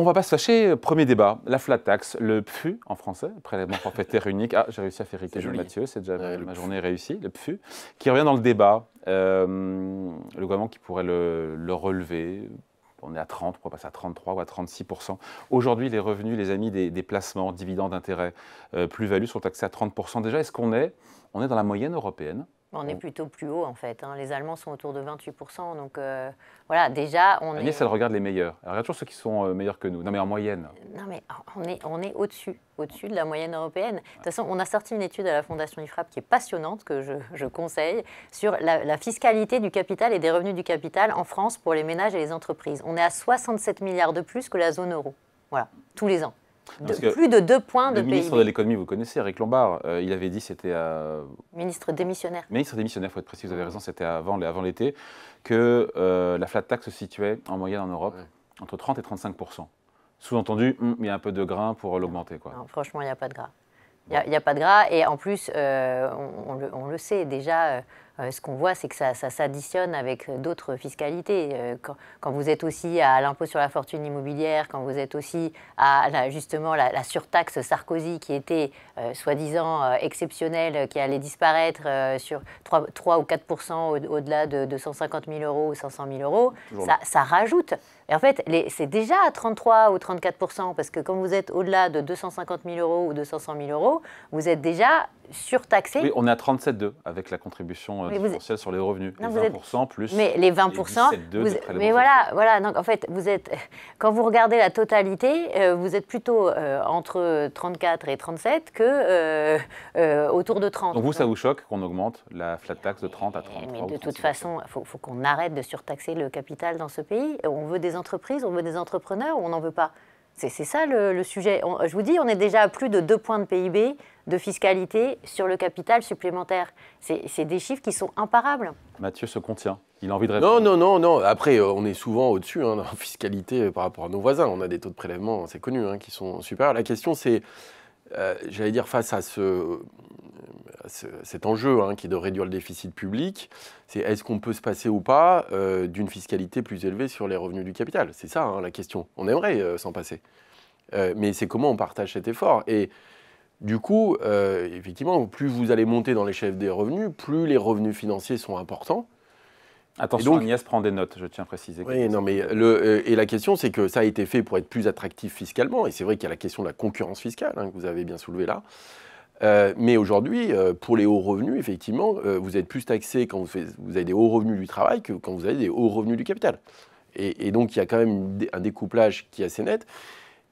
On va pas se fâcher. Premier débat, la flat tax, le PFU en français, prélèvement forfaitaire unique. Ah, j'ai réussi à faire ricaner Mathieu, c'est déjà ma journée réussie, le PFU, qui revient dans le débat. Le gouvernement qui pourrait le relever. On est à 30, pourquoi passer à 33 ou à 36%. Aujourd'hui, les revenus, les amis, des placements, dividendes, intérêts, plus-values sont taxés à 30%. Déjà, est-ce qu'on est dans la moyenne européenne? On est plutôt plus haut, en fait. Les Allemands sont autour de 28%. Donc, voilà, déjà, Agnès, elle regarde les meilleurs. Elle regarde toujours ceux qui sont meilleurs que nous. Non, mais en moyenne. Non, mais on est au-dessus de la moyenne européenne. De toute façon, on a sorti une étude à la Fondation IFRAP qui est passionnante, que je conseille, sur la fiscalité du capital et des revenus du capital en France pour les ménages et les entreprises. On est à 67 milliards de plus que la zone euro. Voilà, tous les ans. Plus de 2 points de PIB. Le ministre de l'économie, vous connaissez, Eric Lombard, il avait dit, c'était Ministre démissionnaire. Ministre démissionnaire, il faut être précis, vous avez raison, c'était avant l'été, que la flat tax se situait en moyenne en Europe entre 30 et 35%. Sous-entendu, il y a un peu de grain pour l'augmenter. Non, franchement, il n'y a pas de gras. Il n'y a pas de gras et en plus, on le sait déjà, ce qu'on voit, c'est que ça s'additionne avec d'autres fiscalités. Quand vous êtes aussi à l'impôt sur la fortune immobilière, quand vous êtes aussi à justement la surtaxe Sarkozy qui était soi-disant exceptionnelle, qui allait disparaître sur 3 ou 4% au-delà de 250 000 euros ou 500 000 euros, ça rajoute. Et en fait, c'est déjà à 33 ou 34%, parce que quand vous êtes au-delà de 250 000 euros ou 200 000 euros, vous êtes déjà surtaxé. Oui, on est à 37,2 avec la contribution différentielle sur les revenus. Non, les 20% plus. Mais les 20%, mais voilà. Donc en fait, quand vous regardez la totalité, vous êtes plutôt entre 34 et 37 que autour de 30. Donc vous, ça vous choque qu'on augmente la flat tax de 30 à 33? Mais de toute façon, il faut qu'on arrête de surtaxer le capital dans ce pays. On veut des entreprises, on veut des entrepreneurs ou on n'en veut pas? C'est ça le sujet. Je vous dis, on est déjà à plus de 2 points de PIB de fiscalité sur le capital supplémentaire. C'est des chiffres qui sont imparables. Mathieu se contient. Il a envie de répondre. Non. Après, on est souvent au-dessus en fiscalité par rapport à nos voisins. On a des taux de prélèvement, c'est connu, qui sont supérieurs. La question, c'est, j'allais dire, face à cet enjeu qui est de réduire le déficit public, c'est est-ce qu'on peut se passer ou pas d'une fiscalité plus élevée sur les revenus du capital? C'est ça la question. On aimerait s'en passer. Mais c'est comment on partage cet effort. Et du coup, effectivement, plus vous allez monter dans l'échelle des revenus, plus les revenus financiers sont importants. Attention, donc, Agnès prend des notes, je tiens à préciser. Oui, non, mais et la question, c'est que ça a été fait pour être plus attractif fiscalement. Et c'est vrai qu'il y a la question de la concurrence fiscale, que vous avez bien soulevée là. Mais aujourd'hui, pour les hauts revenus, effectivement, vous êtes plus taxé quand vous avez des hauts revenus du travail que quand vous avez des hauts revenus du capital. Et donc, il y a quand même un découplage qui est assez net.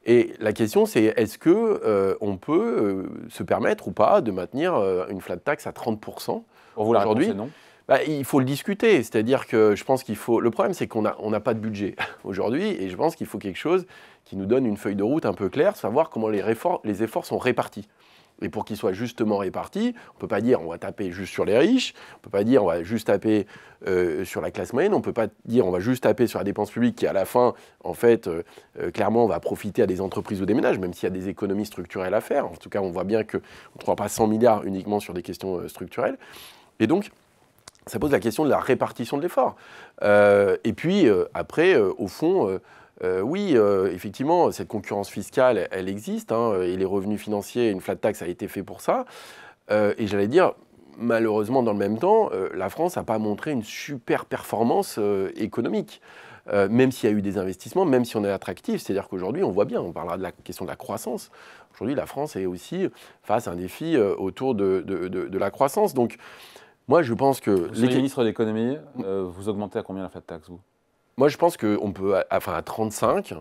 Et la question, c'est est-ce qu'on peut se permettre ou pas de maintenir une flat tax à 30% pour vous, aujourd'hui? Non. Il faut le discuter. C'est-à-dire que je pense qu'il faut... Le problème, c'est qu'on n'a pas de budget aujourd'hui. Et je pense qu'il faut quelque chose qui nous donne une feuille de route un peu claire, savoir comment les efforts sont répartis. Et pour qu'ils soient justement répartis, on ne peut pas dire on va taper juste sur les riches, on ne peut pas dire on va juste taper sur la classe moyenne, on ne peut pas dire on va juste taper sur la dépense publique qui, à la fin, en fait, clairement, va profiter à des entreprises ou des ménages, même s'il y a des économies structurelles à faire. En tout cas, on voit bien qu'on ne trouve pas 100 milliards uniquement sur des questions structurelles. Et donc, ça pose la question de la répartition de l'effort. Et puis, après, au fond... oui, effectivement, cette concurrence fiscale, elle existe, et les revenus financiers, une flat tax a été fait pour ça. Et j'allais dire, malheureusement, dans le même temps, la France n'a pas montré une super performance économique, même s'il y a eu des investissements, même si on est attractif. C'est-à-dire qu'aujourd'hui, on voit bien, on parlera de la question de la croissance. Aujourd'hui, la France est aussi face à un défi autour de la croissance. Donc, moi, je pense que... Vous êtes ministre de l'économie, vous augmentez à combien la flat tax, vous ? Moi, je pense qu'on peut, à 35,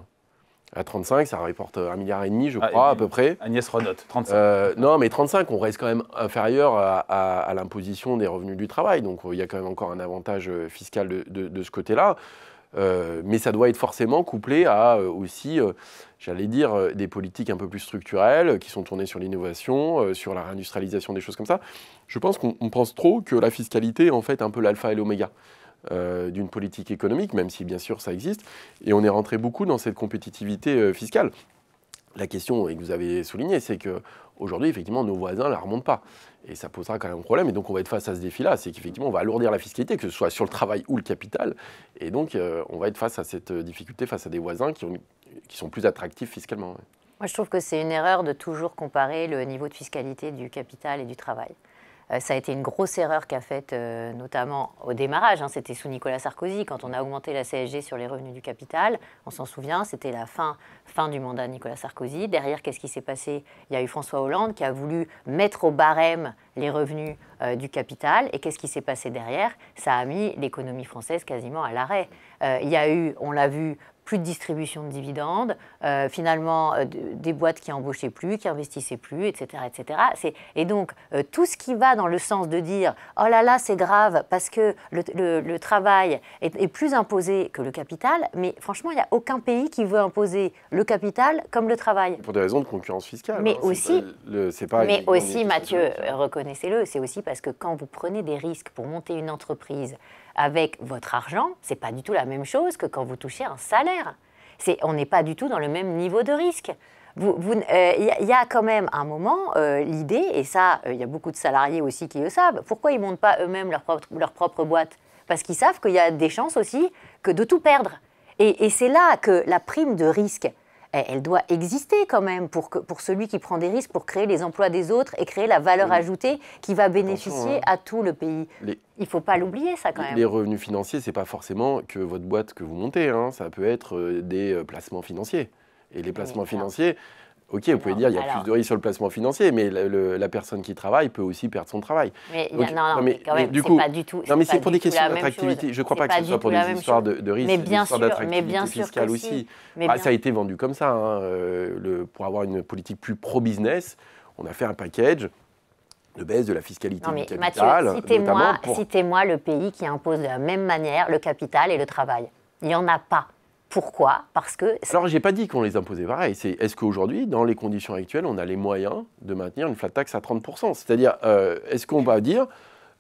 ça rapporte 1,5 milliard, je crois, à peu près. Agnès renote, 35. Non, mais 35, on reste quand même inférieur à l'imposition des revenus du travail. Donc, il y a quand même encore un avantage fiscal de ce côté-là. Mais ça doit être forcément couplé à aussi, j'allais dire, des politiques un peu plus structurelles qui sont tournées sur l'innovation, sur la réindustrialisation, des choses comme ça. Je pense qu'on pense trop que la fiscalité est en fait un peu l'alpha et l'oméga d'une politique économique, même si bien sûr ça existe, et on est rentré beaucoup dans cette compétitivité fiscale. La question, et que vous avez souligné, c'est qu'aujourd'hui, effectivement, nos voisins ne la remontent pas. Et ça posera quand même un problème. Et donc, on va être face à ce défi-là. C'est qu'effectivement, on va alourdir la fiscalité, que ce soit sur le travail ou le capital. Et donc, on va être face à cette difficulté, face à des voisins qui ont plus attractifs fiscalement. Ouais. Moi, je trouve que c'est une erreur de toujours comparer le niveau de fiscalité du capital et du travail. Ça a été une grosse erreur qu'a faite notamment au démarrage. C'était sous Nicolas Sarkozy, quand on a augmenté la CSG sur les revenus du capital. On s'en souvient, c'était la fin du mandat de Nicolas Sarkozy. Derrière, qu'est-ce qui s'est passé? Il y a eu François Hollande qui a voulu mettre au barème les revenus du capital. Et qu'est-ce qui s'est passé derrière? Ça a mis l'économie française quasiment à l'arrêt. Il y a eu, on l'a vu, plus de distribution de dividendes, finalement des boîtes qui n'embauchaient plus, qui n'investissaient plus, etc. etc. Et donc, tout ce qui va dans le sens de dire « Oh là là, c'est grave parce que le travail est plus imposé que le capital », mais franchement, il n'y a aucun pays qui veut imposer le capital comme le travail. Pour des raisons de concurrence fiscale. Mais aussi, aussi Mathieu, reconnaissez-le, c'est aussi parce que quand vous prenez des risques pour monter une entreprise avec votre argent, ce n'est pas du tout la même chose que quand vous touchez un salaire. On n'est pas du tout dans le même niveau de risque. Y a quand même un moment, l'idée, et ça, il y a beaucoup de salariés aussi qui le savent, pourquoi ils ne montent pas eux-mêmes leur propre boîte? Parce qu'ils savent qu'il y a des chances aussi de tout perdre. Et c'est là que la prime de risque, elle doit exister quand même pour celui qui prend des risques, pour créer les emplois des autres et créer la valeur ajoutée qui va bénéficier à tout le pays. Il ne faut pas l'oublier, ça, quand même. Les revenus financiers, ce n'est pas forcément que votre boîte que vous montez. Ça peut être des placements financiers. Et les placements financiers, ok, vous pouvez dire qu'il y a plus de risques sur le placement financier, mais la personne qui travaille peut aussi perdre son travail. Mais quand même, du coup, pas du tout. Non, mais c'est pour des questions d'attractivité. Je ne crois pas que ce soit pour des histoires de risques, des histoires d'attractivité fiscale aussi. Ça a été vendu comme ça. Pour avoir une politique plus pro-business, on a fait un package de baisse de la fiscalité du capital. Mathieu, citez-moi le pays qui impose de la même manière le capital et le travail. Il n'y en a pas. Pourquoi? Parce que... Alors, je n'ai pas dit qu'on les imposait pareil. Est-ce qu'aujourd'hui, dans les conditions actuelles, on a les moyens de maintenir une flat tax à 30%? C'est-à-dire, est-ce qu'on va dire,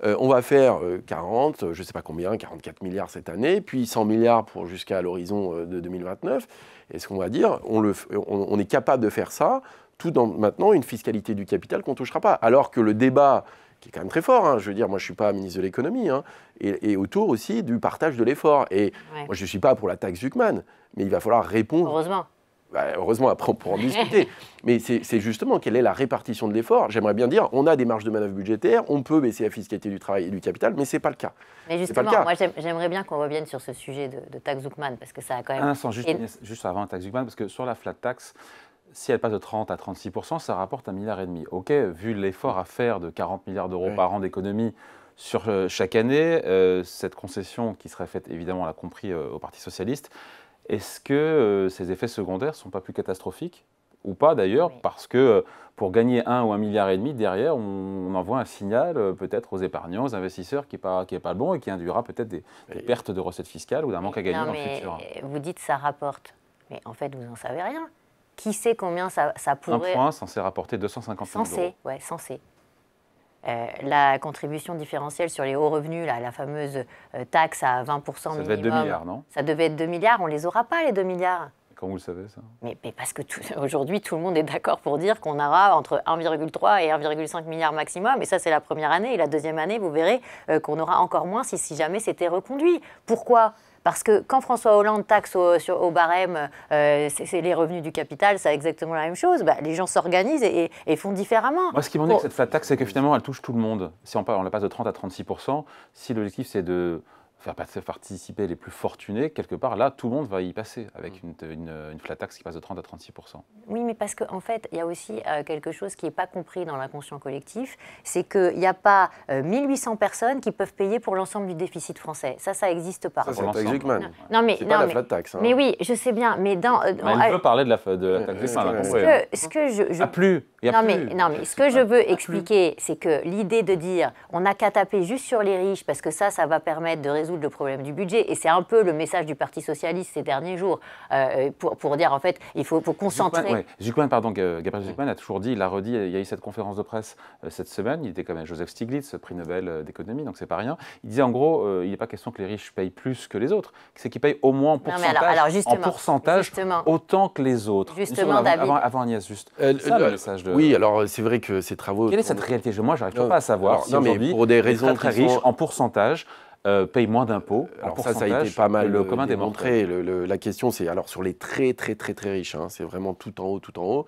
on va faire 40, je ne sais pas combien, 44 milliards cette année, puis 100 milliards jusqu'à l'horizon de 2029. Est-ce qu'on va dire, on est capable de faire ça, tout en maintenant une fiscalité du capital qu'on ne touchera pas? Alors que le débat, qui est quand même très fort, je veux dire, moi je ne suis pas ministre de l'économie, et autour aussi du partage de l'effort. Et moi je ne suis pas pour la taxe Zuckman, mais il va falloir répondre. Heureusement. Heureusement, après on pourra en discuter. Mais c'est justement quelle est la répartition de l'effort. J'aimerais bien dire, on a des marges de manœuvre budgétaires, on peut baisser la fiscalité du travail et du capital, mais ce n'est pas le cas. Mais justement, moi j'aimerais bien qu'on revienne sur ce sujet de taxe Zuckman, parce que ça a quand même... Un instant, juste avant la taxe Zuckman, parce que sur la flat tax, si elle passe de 30 à 36%, ça rapporte 1,5 milliard. Ok, vu l'effort à faire de 40 milliards d'euros par an d'économie sur chaque année, cette concession qui serait faite, évidemment, on l'a compris, au Parti socialiste, est-ce que ces effets secondaires ne sont pas plus catastrophiques? Ou pas d'ailleurs, parce que pour gagner 1 ou 1,5 milliard, derrière, on envoie un signal peut-être aux épargnants, aux investisseurs qui n'est pas le bon et qui induira peut-être des pertes de recettes fiscales ou d'un manque à gagner dans le futur. Vous dites ça rapporte, mais en fait vous n'en savez rien. Qui sait combien ça pourrait... Un point censé rapporter 250 000 euros. Oui, censé. La contribution différentielle sur les hauts revenus, la fameuse taxe à 20% minimum... Ça devait être 2 milliards, non? Ça devait être 2 milliards, on ne les aura pas, les 2 milliards. Comment vous le savez, ça? Mais parce que aujourd'hui, tout le monde est d'accord pour dire qu'on aura entre 1,3 et 1,5 milliard maximum. Et ça, c'est la première année. Et la deuxième année, vous verrez qu'on aura encore moins si jamais c'était reconduit. Pourquoi? Parce que quand François Hollande taxe au barème c'est les revenus du capital, c'est exactement la même chose. Les gens s'organisent et font différemment. Moi, ce qui m'ennuie avec cette flat tax, c'est que finalement, elle touche tout le monde. Si on la passe de 30 à 36%, si l'objectif, c'est de faire participer les plus fortunés, quelque part, là, tout le monde va y passer avec une flat tax qui passe de 30 à 36%. Oui, mais parce qu'en fait, il y a aussi quelque chose qui n'est pas compris dans l'inconscient collectif, c'est qu'il n'y a pas 1800 personnes qui peuvent payer pour l'ensemble du déficit français. Ça n'existe pas. Ça, c'est pas Zuckman. C'est pas la flat tax. Mais oui, je sais bien, mais dans... elle veut parler de la taxe Zuckman. Ce que je... Il n'y a plus. Mais ce que je veux expliquer, c'est que l'idée de dire on n'a qu'à taper juste sur les riches parce que ça va permettre de résoudre le problème du budget, et c'est un peu le message du Parti socialiste ces derniers jours, pour dire en fait il faut concentrer... Gabriel Zuckman a toujours dit, il l'a redit, il y a eu cette conférence de presse cette semaine, il était quand même Joseph Stiglitz, prix Nobel d'économie, donc c'est pas rien. Il disait en gros, il n'est pas question que les riches payent plus que les autres, c'est qu'ils payent au moins en pourcentage, autant que les autres. Justement, David. Avant Agnès, juste. Ça, le message de... Oui, alors c'est vrai que ces travaux... Quelle est cette réalité? Moi, je n'arrive pas à savoir si aujourd'hui, pour des raisons très riches, en pourcentage, paye moins d'impôts. Alors ça a été pas mal le commun des démontré. La question, c'est alors sur les très riches, hein, c'est vraiment tout en haut.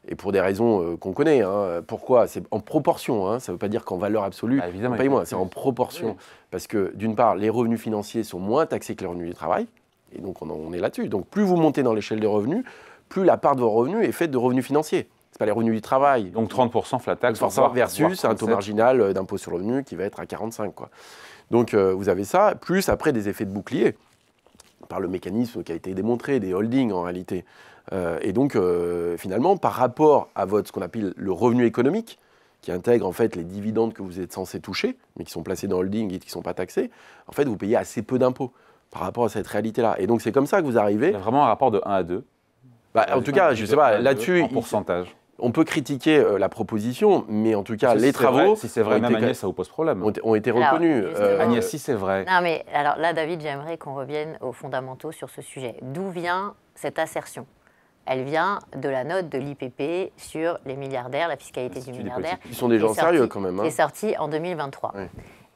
Et pour des raisons qu'on connaît. Hein. Pourquoi? C'est en proportion. Hein. Ça ne veut pas dire qu'en valeur absolue, on paye moins. C'est en proportion. Oui. Parce que d'une part, les revenus financiers sont moins taxés que les revenus du travail. Et donc on est là-dessus. Donc plus vous montez dans l'échelle des revenus, plus la part de vos revenus est faite de revenus financiers. Ce pas les revenus du travail. Donc 30% flat tax. Versus un taux marginal d'impôt sur le revenu qui va être à 45%. Quoi. Donc vous avez ça, plus après des effets de bouclier, par le mécanisme qui a été démontré, des holdings en réalité. Et donc finalement, par rapport à ce qu'on appelle le revenu économique, qui intègre en fait les dividendes que vous êtes censé toucher, mais qui sont placés dans holding et qui ne sont pas taxés, en fait vous payez assez peu d'impôts par rapport à cette réalité-là. Et donc c'est comme ça que vous arrivez... Il y a vraiment un rapport de 1 à 2. En tout cas, je ne sais pas, là-dessus... En pourcentage. On peut critiquer la proposition, mais en tout cas, les travaux... Si c'est vrai, même Agnès, ça vous pose problème. Ont été reconnus. Agnès, si c'est vrai. Non, mais alors là, David, j'aimerais qu'on revienne aux fondamentaux sur ce sujet. D'où vient cette assertion? Elle vient de la note de l'IPP sur les milliardaires, la fiscalité du milliardaire. Ils sont des gens sérieux quand même. Hein. Qui est sorti en 2023. Oui.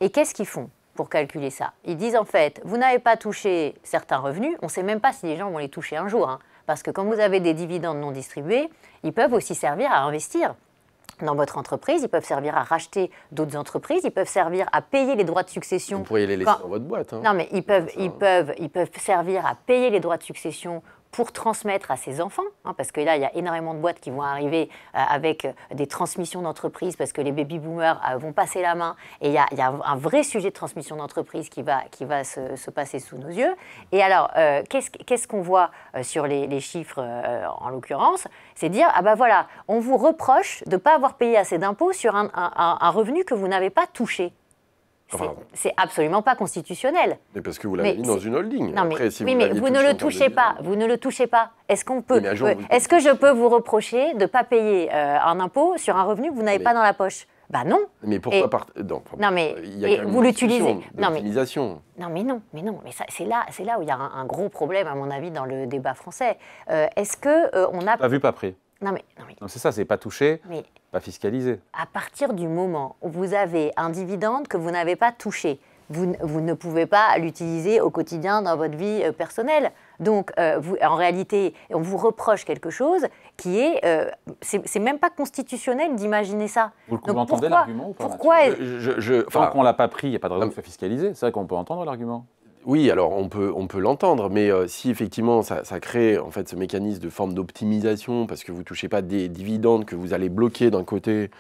Et qu'est-ce qu'ils font pour calculer ça? Ils disent en fait, vous n'avez pas touché certains revenus, on ne sait même pas si les gens vont les toucher un jour. Hein. Parce que quand vous avez des dividendes non distribués, ils peuvent aussi servir à investir dans votre entreprise, ils peuvent servir à racheter d'autres entreprises, ils peuvent servir à payer les droits de succession. Vous pourriez les laisser dans votre boîte. Hein. Non, mais ils peuvent servir à payer les droits de succession pour transmettre à ses enfants, hein, parce que là, il y a énormément de boîtes qui vont arriver avec des transmissions d'entreprise, parce que les baby-boomers vont passer la main, et il y a un vrai sujet de transmission d'entreprise qui va se passer sous nos yeux. Et alors, qu'est-ce qu'on voit sur les chiffres, en l'occurrence? C'est dire, ah ben voilà, on vous reproche de ne pas avoir payé assez d'impôts sur un revenu que vous n'avez pas touché. C'est absolument pas constitutionnel. Mais parce que vous l'avez mis dans une holding. Non, mais, après, si oui, mais vous ne le touchez pas. Vous ne le touchez pas. Est-ce qu'on peut Est-ce que je peux vous reprocher de ne pas payer un impôt sur un revenu que vous n'avez pas dans la poche? Bah non. Mais pourquoi non, mais il y a quand même vous l'utilisez. d'optimisation. Non, mais c'est là où il y a un gros problème, à mon avis, dans le débat français. Est-ce que on a pas vu, pas pris? Non, c'est ça, c'est pas touché, pas fiscalisé. À partir du moment où vous avez un dividende que vous n'avez pas touché, vous ne pouvez pas l'utiliser au quotidien dans votre vie personnelle. Donc, en réalité, on vous reproche quelque chose qui est... c'est même pas constitutionnel d'imaginer ça. Vous entendez l'argument ou pas? Pourquoi Tant qu'on ne l'a pas pris, il n'y a pas de raison de faire fiscaliser. C'est vrai qu'on peut entendre l'argument. Oui, alors on peut l'entendre, mais si effectivement ça crée en fait ce mécanisme de forme d'optimisation, parce que vous ne touchez pas des dividendes que vous allez bloquer d'un côté,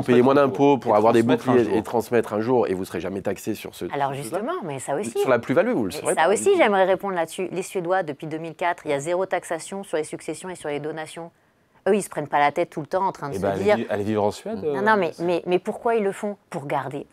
payer moins d'impôts pour avoir des boucliers et transmettre un jour, et vous ne serez jamais taxé sur ce... Alors justement, mais ça aussi... Sur la plus-value, vous le saurez. Ça aussi, j'aimerais répondre là-dessus. Les Suédois, depuis 2004, il y a 0 taxation sur les successions et sur les donations. Eux, ils ne se prennent pas la tête tout le temps en train de se dire... Allez vivre en Suède Non, mais pourquoi ils le font? Pour garder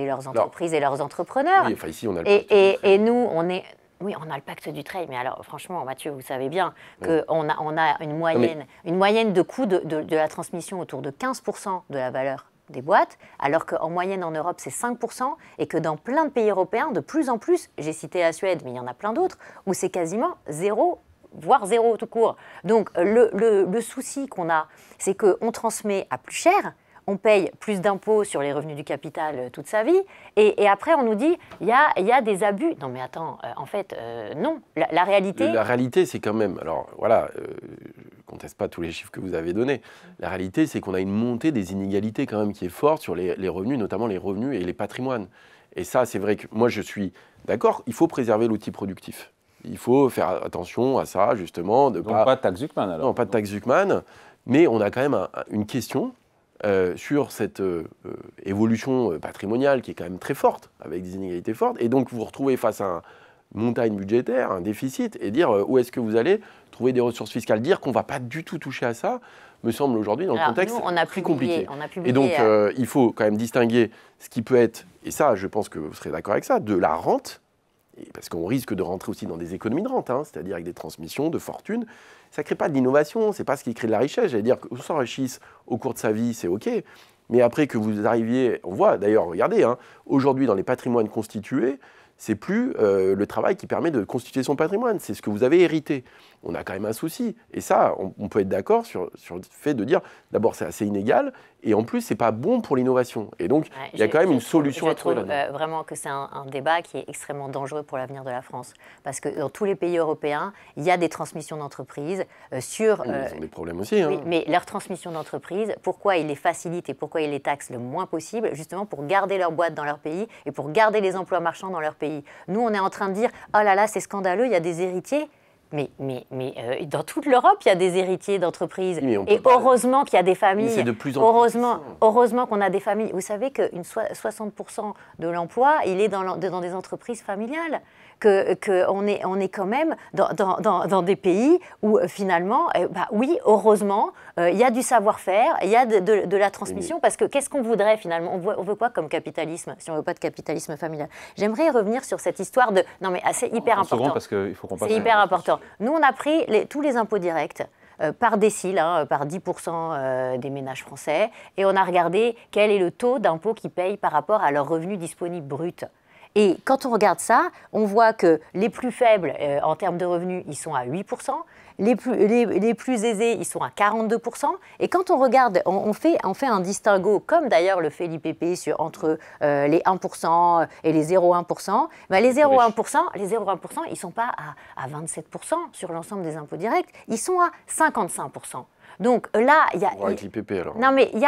leurs entreprises et leurs entrepreneurs. Oui, enfin ici, on a le et nous, on est... Oui, on a le pacte du trade, mais alors franchement, Mathieu, vous savez bien qu'on a une moyenne de coût de la transmission autour de 15% de la valeur des boîtes, alors qu'en moyenne en Europe, c'est 5%, et que dans plein de pays européens, de plus en plus, j'ai cité la Suède, mais il y en a plein d'autres, où c'est quasiment 0, voire 0 tout court. Donc le souci qu'on a, c'est qu'on transmet à plus cher, on paye plus d'impôts sur les revenus du capital toute sa vie, et après on nous dit il y a des abus. Non mais attends, en fait, non. La réalité... La réalité, c'est quand même... Alors voilà, je ne conteste pas tous les chiffres que vous avez donnés. La réalité, c'est qu'on a une montée des inégalités quand même qui est forte sur les revenus, notamment les revenus et les patrimoines. Et ça, c'est vrai que moi, je suis d'accord, il faut préserver l'outil productif. Il faut faire attention à ça, justement. Donc pas de taxe Zuckman, alors? Non, pas de taxe Zuckman, mais on a quand même une question sur cette évolution patrimoniale qui est quand même très forte, avec des inégalités fortes. Et donc, vous vous retrouvez face à une montagne budgétaire, un déficit, et dire où est-ce que vous allez trouver des ressources fiscales. Dire qu'on ne va pas du tout toucher à ça, me semble aujourd'hui, dans le contexte, très compliqué. Et donc, il faut quand même distinguer ce qui peut être, et ça, je pense que vous serez d'accord avec ça, de la rente, parce qu'on risque de rentrer aussi dans des économies de rente, hein, c'est-à-dire avec des transmissions de fortune. Ça ne crée pas de l'innovation, ce n'est pas ce qui crée de la richesse. J'allais dire qu'on s'enrichisse au cours de sa vie, c'est OK. Mais après que vous arriviez, on voit d'ailleurs, regardez, hein, aujourd'hui dans les patrimoines constitués, c'est plus le travail qui permet de constituer son patrimoine. C'est ce que vous avez hérité. On a quand même un souci. Et ça, on peut être d'accord sur le fait de dire, d'abord, c'est assez inégal, et en plus, c'est pas bon pour l'innovation. Et donc, il y a quand même une solution à trouver là-dedans. Je trouve vraiment que c'est un débat qui est extrêmement dangereux pour l'avenir de la France. Parce que dans tous les pays européens, il y a des transmissions d'entreprises sur... Ils ont des problèmes aussi. Oui, mais leurs transmissions d'entreprises, pourquoi ils les facilitent et pourquoi ils les taxent le moins possible? Justement pour garder leur boîte dans leur pays et pour garder les emplois marchands dans leur pays. Nous, on est en train de dire, oh là là, c'est scandaleux, il y a des héritiers. Mais dans toute l'Europe, il y a des héritiers d'entreprises. Oui, et heureusement qu'il y a des familles. Mais c'est de plus en plus heureusement qu'on a des familles. Vous savez que 60% de l'emploi, il est dans des entreprises familiales. On est quand même dans des pays où finalement, oui, heureusement, il y a du savoir-faire, il y a de la transmission. Oui. Parce que qu'est-ce qu'on voudrait finalement? On veut quoi comme capitalisme, si on ne veut pas de capitalisme familial? J'aimerais revenir sur cette histoire de... Non mais c'est hyper important. Parce qu'il faut qu'on passe... C'est hyper important. Nous, on a pris tous les impôts directs par décile, par 10% des ménages français, et on a regardé quel est le taux d'impôt qu'ils payent par rapport à leurs revenus disponibles bruts. Et quand on regarde ça, on voit que les plus faibles en termes de revenus, ils sont à 8%, les plus aisés, ils sont à 42%. Et quand on regarde, on fait un distinguo, comme d'ailleurs le fait l'IPP entre les 1% et les 0,1%. Ben les 0,1%, ils ne sont pas à 27% sur l'ensemble des impôts directs, ils sont à 55%. Donc là, il y a... Avec l'IPP alors. Non, mais il y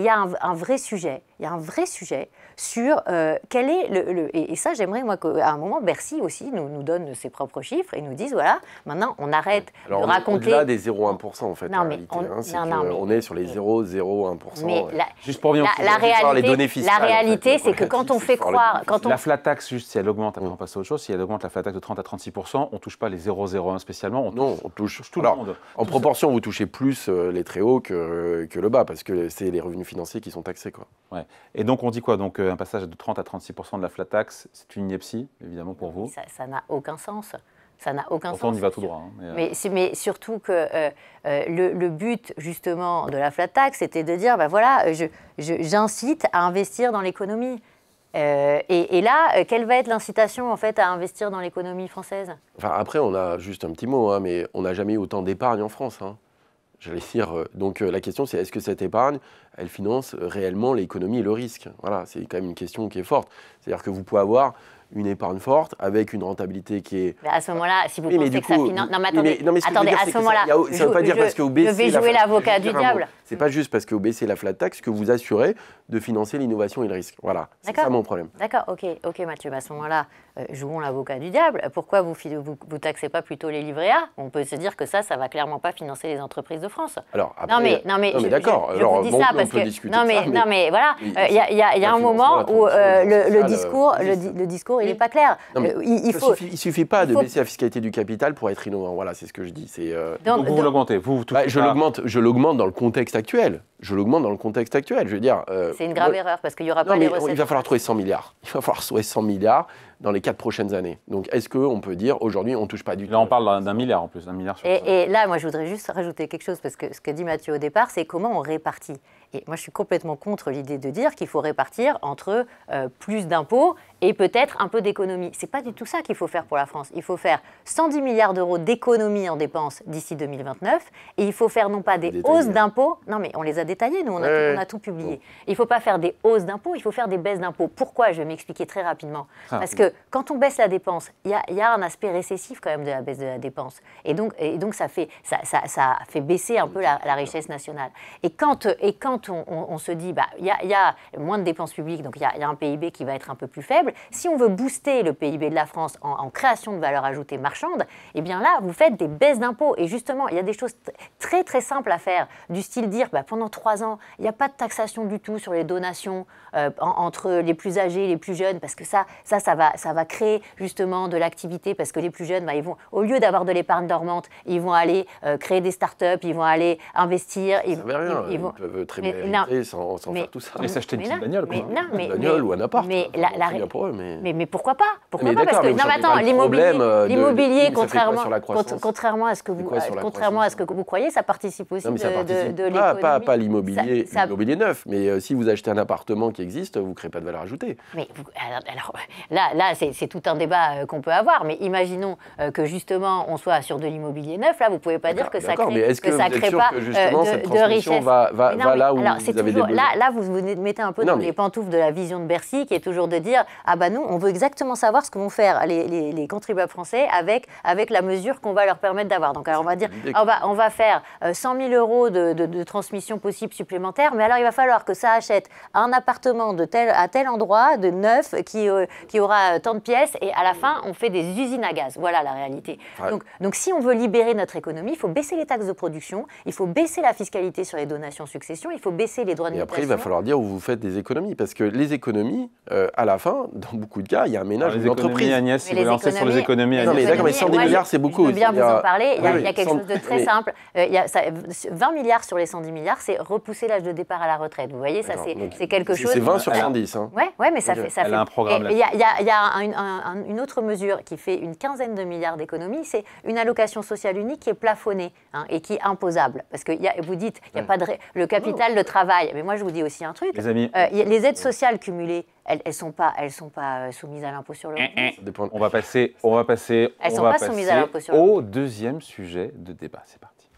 a un vrai sujet. Il y a un vrai sujet sur quel est et ça, j'aimerais, moi, qu'à un moment, Bercy aussi nous donne ses propres chiffres et nous dise, voilà, maintenant, on arrête de raconter... Au-delà des 0,1% en fait, non, mais on est sur les 0,01%. Mais juste pour revenir les données fiscales. La réalité, c'est que quand on fait croire... La flat tax, juste si elle augmente, après on passe à autre chose, si elle augmente la flat tax de 30 à 36%, on ne touche pas les 0,01 spécialement, on touche tout le monde. En proportion, vous touchez plus les très hauts que le bas, parce que c'est les revenus financiers qui sont taxés, quoi. Ouais. Et donc on dit quoi? Donc un passage de 30 à 36% de la flat tax, c'est une ineptie, évidemment, pour vous? Ça n'a aucun sens. Ça n'a aucun Pourtant, sens. on y va tout droit. Mais surtout que le but, justement, de la flat tax, c'était de dire, ben voilà, j'incite à investir dans l'économie. Et là, quelle va être l'incitation, en fait, à investir dans l'économie française? Enfin, après, on a juste un petit mot, mais on n'a jamais eu autant d'épargne en France. J'allais dire, donc la question c'est est-ce que cette épargne, elle finance réellement l'économie et le risque? Voilà, c'est quand même une question qui est forte. C'est-à-dire que vous pouvez avoir une épargne forte avec une rentabilité qui est... À ce moment-là, si vous pensez que ça finance... Non, mais attendez, à ce moment-là, ça ne veut pas dire parce que vous baissez... Je vais jouer l'avocat du diable. C'est pas juste parce que vous baissez la flat tax que vous assurez de financer l'innovation et le risque. Voilà, c'est ça mon problème. D'accord, ok Mathieu, à ce moment-là, jouons l'avocat du diable. Pourquoi vous taxez pas plutôt les livrets A? On peut se dire que ça va clairement pas financer les entreprises de France. Alors, après, non mais d'accord. Je vous dis ça parce que... Non mais voilà, il y a un moment où le discours, il n'est pas clair. Il ne suffit pas de baisser la fiscalité du capital pour être innovant. Voilà, c'est ce que je dis. Donc vous l'augmentez. Je l'augmente dans le contexte actuel. Je veux dire... c'est une grave erreur parce qu'il n'y aura pas les recettes. Il va falloir trouver 100 milliards. Il va falloir trouver 100 milliards dans les 4 prochaines années. Donc, est-ce qu'on peut dire, aujourd'hui, on ne touche pas du tout? Là, on parle d'un milliard en plus, d'un milliard sur ça. Et là, moi, je voudrais juste rajouter quelque chose, parce que ce que dit Mathieu au départ, c'est comment on répartit. Et moi, je suis complètement contre l'idée de dire qu'il faut répartir entre plus d'impôts et peut-être un peu d'économie. Ce n'est pas du tout ça qu'il faut faire pour la France. Il faut faire 110 milliards d'euros d'économie en dépenses d'ici 2029, et il faut faire non pas des hausses d'impôts, non mais on les a détaillés, nous, on a tout publié. Il ne faut pas faire des hausses d'impôts, il faut faire des baisses d'impôts. Pourquoi? Je vais m'expliquer très rapidement. Parce que quand on baisse la dépense, il y a un aspect récessif quand même de la baisse de la dépense. Et donc ça fait baisser un peu la richesse nationale. Et quand on se dit, il y a moins de dépenses publiques, donc il y a un PIB qui va être un peu plus faible, si on veut booster le PIB de la France en création de valeur ajoutée marchande, eh bien là, vous faites des baisses d'impôts. Et justement, il y a des choses très très simples à faire, du style dire, pendant 3 ans, il n'y a pas de taxation du tout sur les donations entre les plus âgés et les plus jeunes, parce que ça va créer justement de l'activité, parce que les plus jeunes, ils vont, au lieu d'avoir de l'épargne dormante, ils vont aller créer des startups, ils vont aller investir. Ils peuvent très bien hériter sans faire tout ça. Et s'acheter une petite bagnole. Une bagnole ou un appart. Mais pour eux. Mais pourquoi pas? Pourquoi Mais pas? Parce d'accord, que mais non, mais attends, l'immobilier, contrairement à ce que vous croyez, ça participe aussi non, mais ça participe de l'économie. pas l'immobilier neuf, mais si vous achetez un appartement qui existe, vous ne créez pas de valeur ajoutée. Mais alors là c'est tout un débat qu'on peut avoir, mais imaginons que justement on soit sur de l'immobilier neuf, là vous ne pouvez pas dire que ça crée, mais est-ce que ça crée pas de richesse. va là où vous avez des besoins. Là vous mettez un peu dans les pantoufles de la vision de Bercy, qui est toujours de dire ah bah nous on veut exactement savoir ce que vont faire les contribuables français avec la mesure qu'on va leur permettre d'avoir. Donc alors on va dire on va faire 100 000 euros de transmission possible supplémentaire, mais alors il va falloir que ça achète un appartement à tel endroit de neuf qui aura tant de pièces, et à la fin on fait des usines à gaz. Voilà la réalité. Ouais. Donc si on veut libérer notre économie, il faut baisser les taxes de production, il faut baisser la fiscalité sur les donations-succession, il faut baisser les droits de mutation. Et après il va falloir dire où vous faites des économies, parce que les économies, à la fin, dans beaucoup de cas, il y a un ménage d'une entreprise. Agnès, si vous lancez sur les économies, non mais d'accord, mais 110 milliards c'est beaucoup. Je veux bien vous en parler, il y a quelque chose de très simple. 20 milliards sur les 110 milliards, c'est repousser l'âge de départ à la retraite. Vous voyez, ça c'est quelque chose. C'est 20 sur 110. Ouais, mais ça fait. Elle a un programme. Il y a une autre mesure qui fait une quinzaine de milliards d'économies, c'est une allocation sociale unique qui est plafonnée et qui est imposable. Parce que vous dites, il n'y a pas de le capital de travail. Mais moi, je vous dis aussi un truc. Les amis, les aides sociales cumulées, elles sont pas soumises à l'impôt sur le revenu. On va passer Elles sont pas soumises à l'impôt sur le au deuxième sujet de débat. C'est parti.